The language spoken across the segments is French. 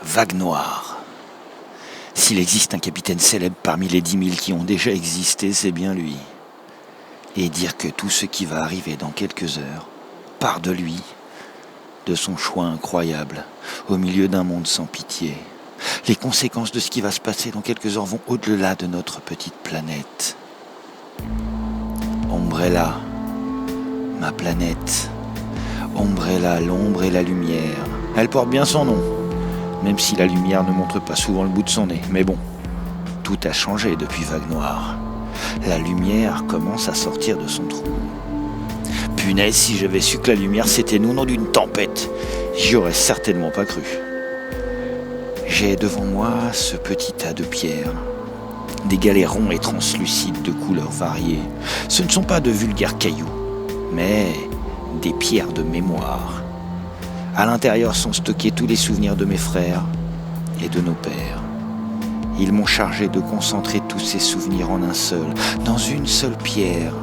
Vague Noire. S'il existe un capitaine célèbre parmi les 10 000 qui ont déjà existé, c'est bien lui. Et dire que tout ce qui va arriver dans quelques heures part de lui, de son choix incroyable, au milieu d'un monde sans pitié. Les conséquences de ce qui va se passer dans quelques heures vont au-delà de notre petite planète. Umbrella, ma planète. Umbrella, l'ombre et la lumière. Elle porte bien son nom, même si la lumière ne montre pas souvent le bout de son nez. Mais bon, tout a changé depuis Vague Noire. La lumière commence à sortir de son trou. Punaise, si j'avais su que la lumière c'était nous, non d'une tempête, j'y aurais certainement pas cru. J'ai devant moi ce petit tas de pierres, des galets ronds et translucides de couleurs variées. Ce ne sont pas de vulgaires cailloux, mais des pierres de mémoire. À l'intérieur sont stockés tous les souvenirs de mes frères et de nos pères. Ils m'ont chargé de concentrer tous ces souvenirs en un seul, dans une seule pierre,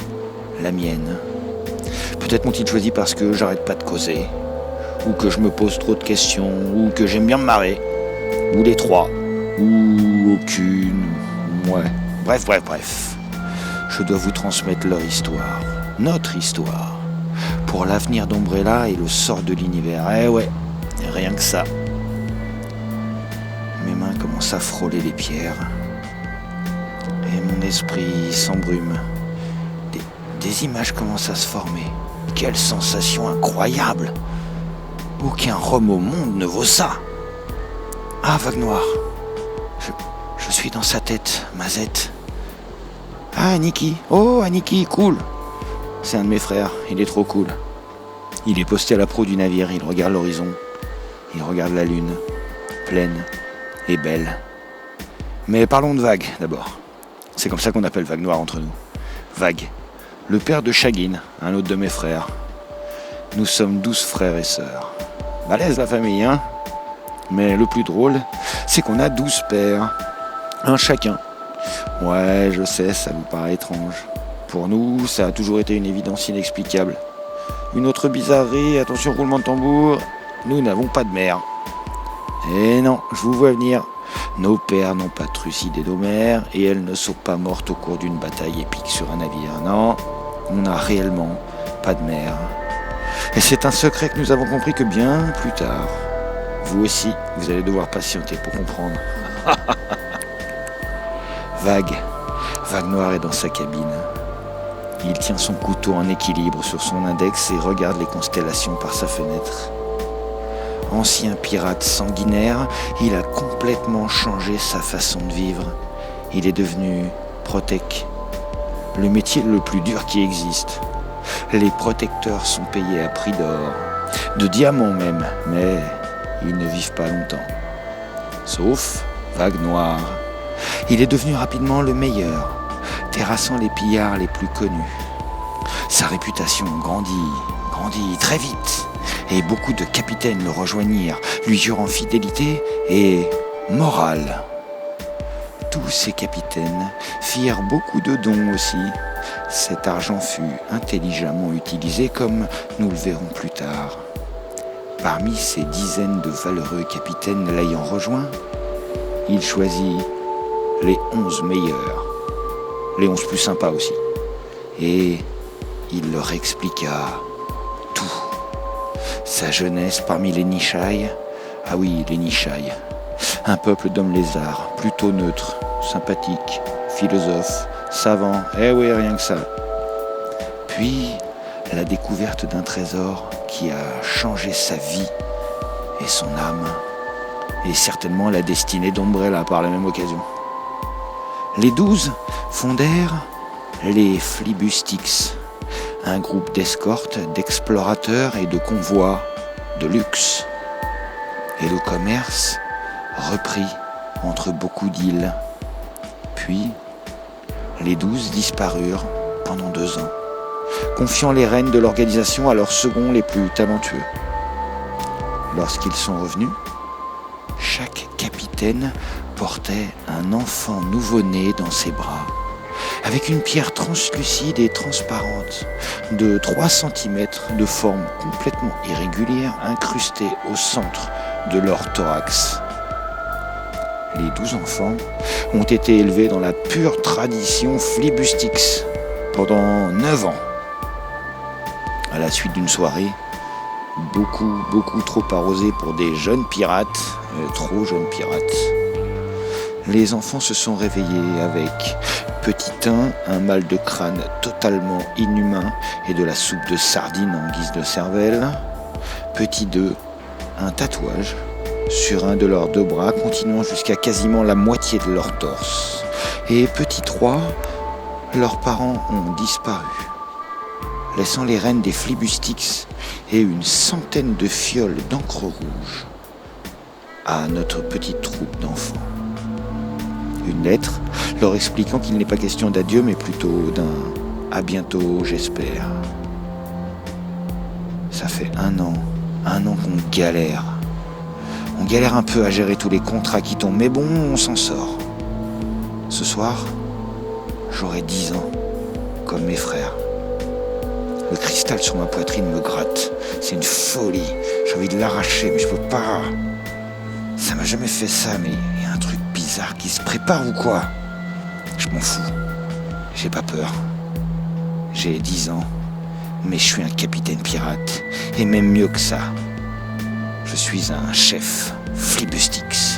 la mienne. Peut-être m'ont-ils choisi parce que j'arrête pas de causer, ou que je me pose trop de questions, ou que j'aime bien me marrer, ou les trois, ou aucune, ouais. Bref. Je dois vous transmettre leur histoire, notre histoire, pour l'avenir d'Umbrella et le sort de l'univers. Eh ouais, rien que ça. Mes mains commencent à frôler les pierres, et mon esprit s'embrume. Des images commencent à se former. Quelle sensation incroyable! Aucun rhum au monde ne vaut ça! Ah, Vague Noire! Je suis dans sa tête, Mazette. Ah, Aniki! Oh, Aniki, cool! C'est un de mes frères, il est trop cool. Il est posté à la proue du navire, il regarde l'horizon, il regarde la lune, pleine et belle. Mais parlons de Vague, d'abord. C'est comme ça qu'on appelle Vague Noire entre nous. Vague. Le père de Shagin, un autre de mes frères. Nous sommes 12 frères et sœurs. Balèze la famille, hein? Mais le plus drôle, c'est qu'on a 12 pères. Un chacun. Ouais, je sais, ça vous paraît étrange. Pour nous, ça a toujours été une évidence inexplicable. Une autre bizarrerie, attention roulement de tambour, nous n'avons pas de mère. Et non, je vous vois venir. Nos pères n'ont pas trucidé nos mères et elles ne sont pas mortes au cours d'une bataille épique sur un navire. Non, on n'a réellement pas de mère. Et c'est un secret que nous avons compris que bien plus tard. Vous aussi, vous allez devoir patienter pour comprendre. Vague Noire est dans sa cabine. Il tient son couteau en équilibre sur son index et regarde les constellations par sa fenêtre. Ancien pirate sanguinaire, il a complètement changé sa façon de vivre. Il est devenu protec, le métier le plus dur qui existe. Les protecteurs sont payés à prix d'or, de diamants même, mais ils ne vivent pas longtemps. Sauf Vague Noire. Il est devenu rapidement le meilleur, terrassant les pillards les plus connus. Sa réputation grandit très vite. Et beaucoup de capitaines le rejoignirent, lui jurant fidélité et morale. Tous ces capitaines firent beaucoup de dons aussi. Cet argent fut intelligemment utilisé comme nous le verrons plus tard. Parmi ces dizaines de valeureux capitaines l'ayant rejoint, il choisit les 11 meilleurs, les 11 plus sympas aussi. Et il leur expliqua tout. Sa jeunesse parmi les Nishai, ah oui, les Nishai, un peuple d'hommes lézards, plutôt neutre, sympathique, philosophe, savant, eh oui, rien que ça. Puis, la découverte d'un trésor qui a changé sa vie et son âme, et certainement la destinée d'Umbrella par la même occasion. Les 12 fondèrent les Flibustics, un groupe d'escortes, d'explorateurs et de convois de luxe. Et le commerce reprit entre beaucoup d'îles. Puis, les 12 disparurent pendant 2 ans, confiant les rênes de l'organisation à leurs seconds les plus talentueux. Lorsqu'ils sont revenus, chaque capitaine portait un enfant nouveau-né dans ses bras, avec une pierre translucide et transparente de 3 cm de forme complètement irrégulière incrustée au centre de leur thorax. les 12 enfants, ont été élevés dans la pure tradition Flibustix pendant 9 ans. À la suite d'une soirée, beaucoup trop arrosée pour des jeunes pirates, trop jeunes pirates, les enfants se sont réveillés avec petit 1, un mal de crâne totalement inhumain et de la soupe de sardines en guise de cervelle. Petit 2, un tatouage sur un de leurs 2 bras continuant jusqu'à quasiment la moitié de leur torse. Et petit 3, leurs parents ont disparu, laissant les rênes des Flibustix et une centaine de fioles d'encre rouge à notre petite troupe d'enfants. Une lettre leur expliquant qu'il n'est pas question d'adieu mais plutôt d'un « à bientôt, j'espère ». Ça fait un an qu'on galère. On galère un peu à gérer tous les contrats qui tombent, mais bon, on s'en sort. Ce soir, j'aurai 10 ans, comme mes frères. Le cristal sur ma poitrine me gratte. C'est une folie. J'ai envie de l'arracher, mais je peux pas. Ça m'a jamais fait ça, mais il y a un truc bizarre qui se prépare ou quoi? Je m'en fous. J'ai pas peur. J'ai 10 ans, mais je suis un capitaine pirate. Et même mieux que ça. Je suis un chef Flibustix.